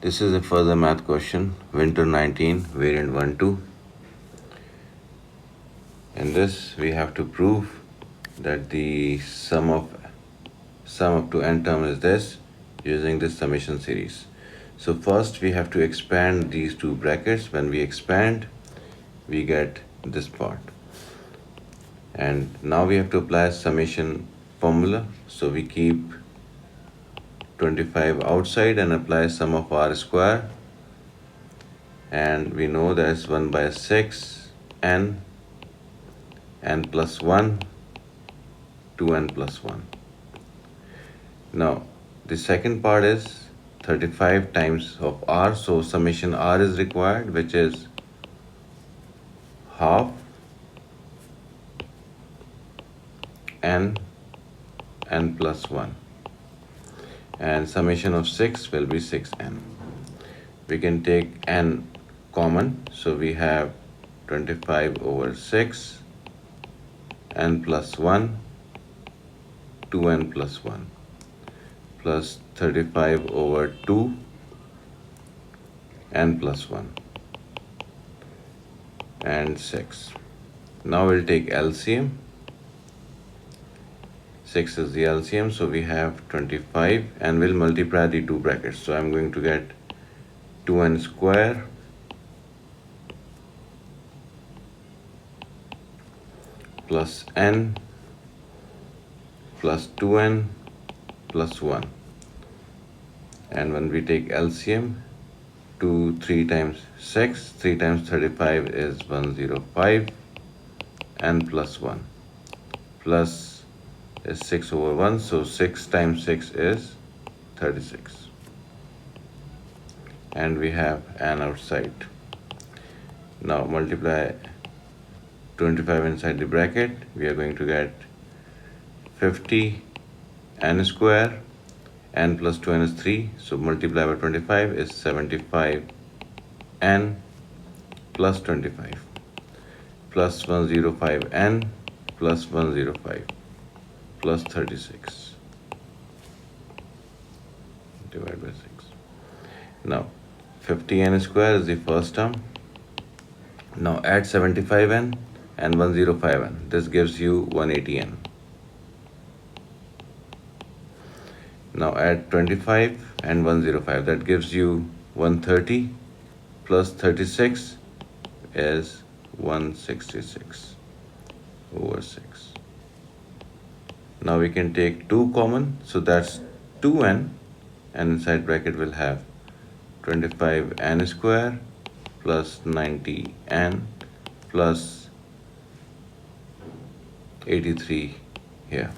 This is a further math question, Winter 19, variant 1-2. In this, we have to prove that the sum up to n term is this using this summation series. So first we have to expand these two brackets. When we expand, we get this part. And now we have to apply summation formula. So we keep 25 outside and apply sum of r square. And we know that's 1 by 6 n plus 1, 2n plus 1. Now the second part is 35 times of r, so summation r is required, which is half n plus 1, and summation of 6 will be 6n. We can take n common, so we have 25 over 6, n plus 1, 2n plus 1, plus 35 over 2, n plus 1, and 6. Now we'll take LCM. 6 is the LCM, so we have 25, and we'll multiply the two brackets. So I'm going to get 2n square plus n plus 2n plus 1. And when we take LCM, 2 3 times 6, 3 times 35 is 105, n plus 1, plus is 6 over 1, so 6 times 6 is 36. And we have n outside. Now multiply 25 inside the bracket, we are going to get 50 n square, n plus 2n is 3, so multiply by 25 is 75 n plus 25, plus 105 n plus 105 plus 36 divided by 6. Now 50n square is the first term. Now add 75n and 105n. This gives you 180n. Now add 25 and 105. That gives you 130 plus 36 is 166 over 6. Now we can take 2 common, so that's 2n, and inside bracket we'll have 25n square plus 90n plus 83 here.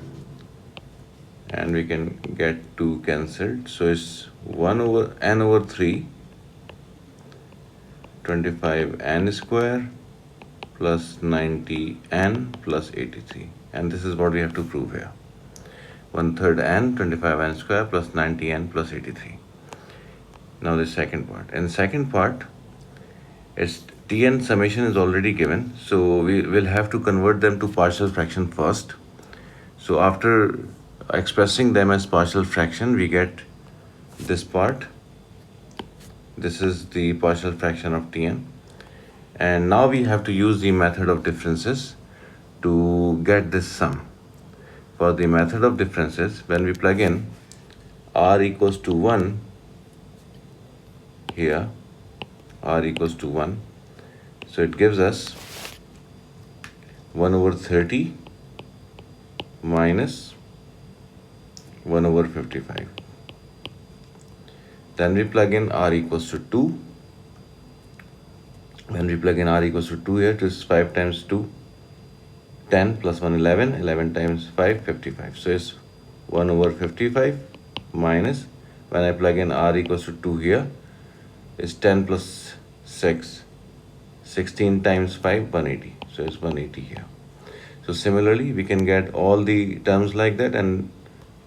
And we can get 2 cancelled, so it's 1 over n over 3, 25n square plus 90n plus 83. And this is what we have to prove here. 1/3 n, 25n square plus 90n plus 83. Now the second part. In the second part, its Tn summation is already given, so we will have to convert them to partial fraction first. So after expressing them as partial fraction, we get this part. This is the partial fraction of Tn. And now we have to use the method of differences to get this sum. For the method of differences, when we plug in r equals to 1 here, r equals to 1, so it gives us 1 over 30 minus 1 over 55. Then we plug in r equals to 2. When we plug in r equals to 2 here, it is 5 times 2, 10 plus 1, 11, 11 times 5, 55. So it's 1 over 55 minus, when I plug in r equals to 2 here, is 10 plus 6, 16 times 5, 180. So it's 180 here. So similarly, we can get all the terms like that, and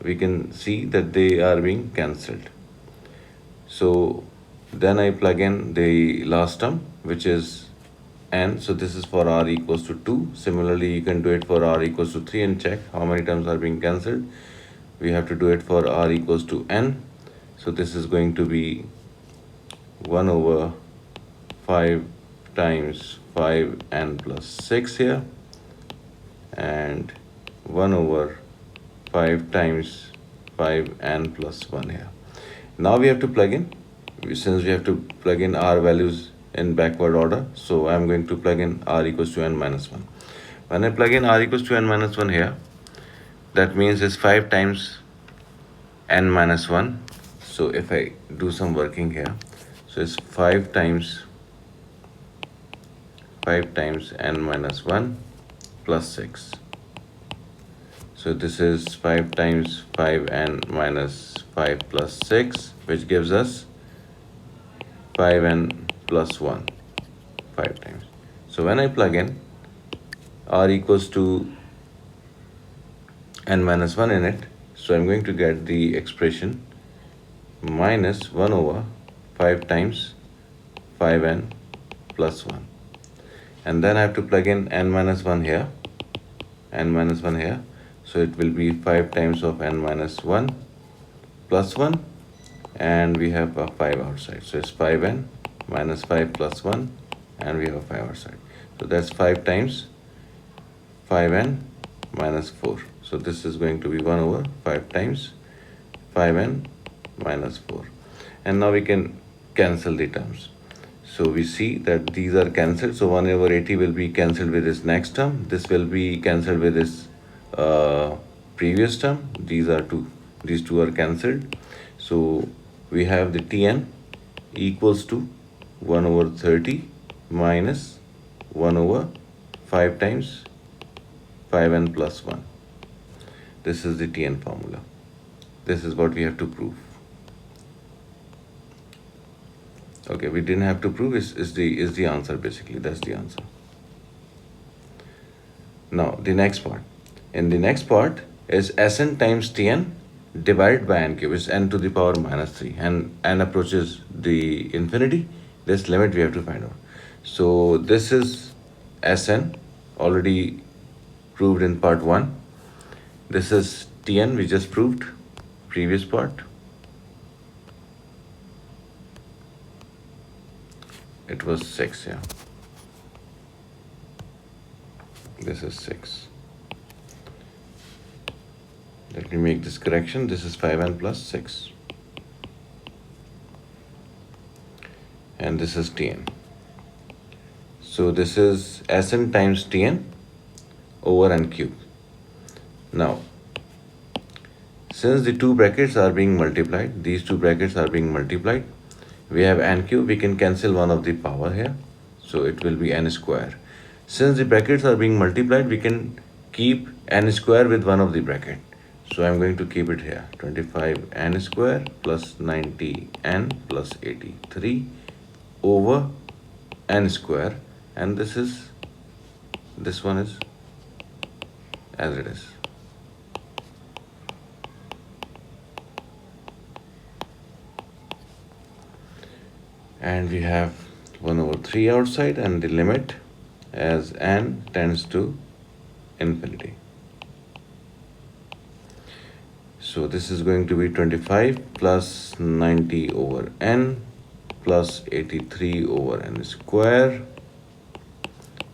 we can see that they are being cancelled. So then I plug in the last term, which is n. So this is for r equals to 2. Similarly, you can do it for r equals to 3 and check how many terms are being cancelled. We have to do it for r equals to n. So this is going to be 1 over 5 times 5n plus 6 here, and 1 over 5 times 5n plus 1 here. Now we have to plug in, since we have to plug in r values in backward order, so I'm going to plug in r equals to n minus 1. When I plug in r equals to n minus 1 here, that means it's 5 times n minus 1. So if I do some working here, so it's 5 times n minus 1 plus 6. So this is 5 times 5n minus 5 plus 6, which gives us 5n plus 1, 5 times. So when I plug in r equals to n minus 1 in it, so I'm going to get the expression minus 1 over 5 times 5n plus 1. And then I have to plug in n minus 1 here, so it will be 5 times of n minus 1 plus 1, and we have a 5 outside, so it's 5n minus 5 plus 1, and we have a 5 outside. So that's 5 times 5n minus 4. So this is going to be 1 over 5 times 5n minus 4. And now we can cancel the terms. So we see that these are cancelled. So 1 over 80 will be cancelled with this next term. This will be cancelled with this previous term. These two are cancelled. So we have the Tn equals to 1 over 30 minus 1 over 5 times 5n plus 1. This is the Tn formula. This is what we have to prove. Okay, we didn't have to prove, is the answer basically. That's the answer. Now the next part. In the next part is Sn times Tn divided by n cube, is n to the power minus 3, and n approaches the infinity. This limit we have to find out. So this is Sn, already proved in part 1. This is Tn, we just proved previous part. It was 6, yeah. This is 6. Let me make this correction. This is 5n plus 6. And this is Tn. So this is Sn times Tn over n cube. Now, since the two brackets are being multiplied, these two brackets are being multiplied, we have n cube, we can cancel one of the power here. So it will be n square. Since the brackets are being multiplied, we can keep n square with one of the bracket. So I'm going to keep it here, 25n square plus 90n plus 83 over n square, and this one is as it is. And we have 1 over 3 outside, and the limit as n tends to infinity. So this is going to be 25 plus 90 over n plus 83 over n square,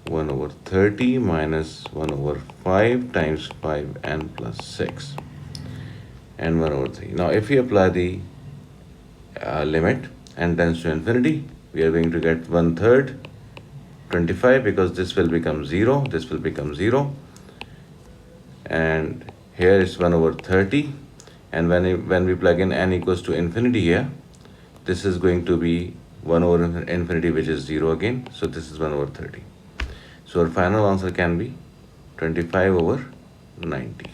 1 over 30 minus 1 over 5 times 5n plus 6, and 1 over 3. Now if we apply the limit n tends to infinity, we are going to get 1/3 25, because this will become 0, this will become 0, and here is 1 over 30, and when we plug in n equals to infinity here, this is going to be 1 over infinity, which is 0 again, so this is 1 over 30. So our final answer can be 25 over 90.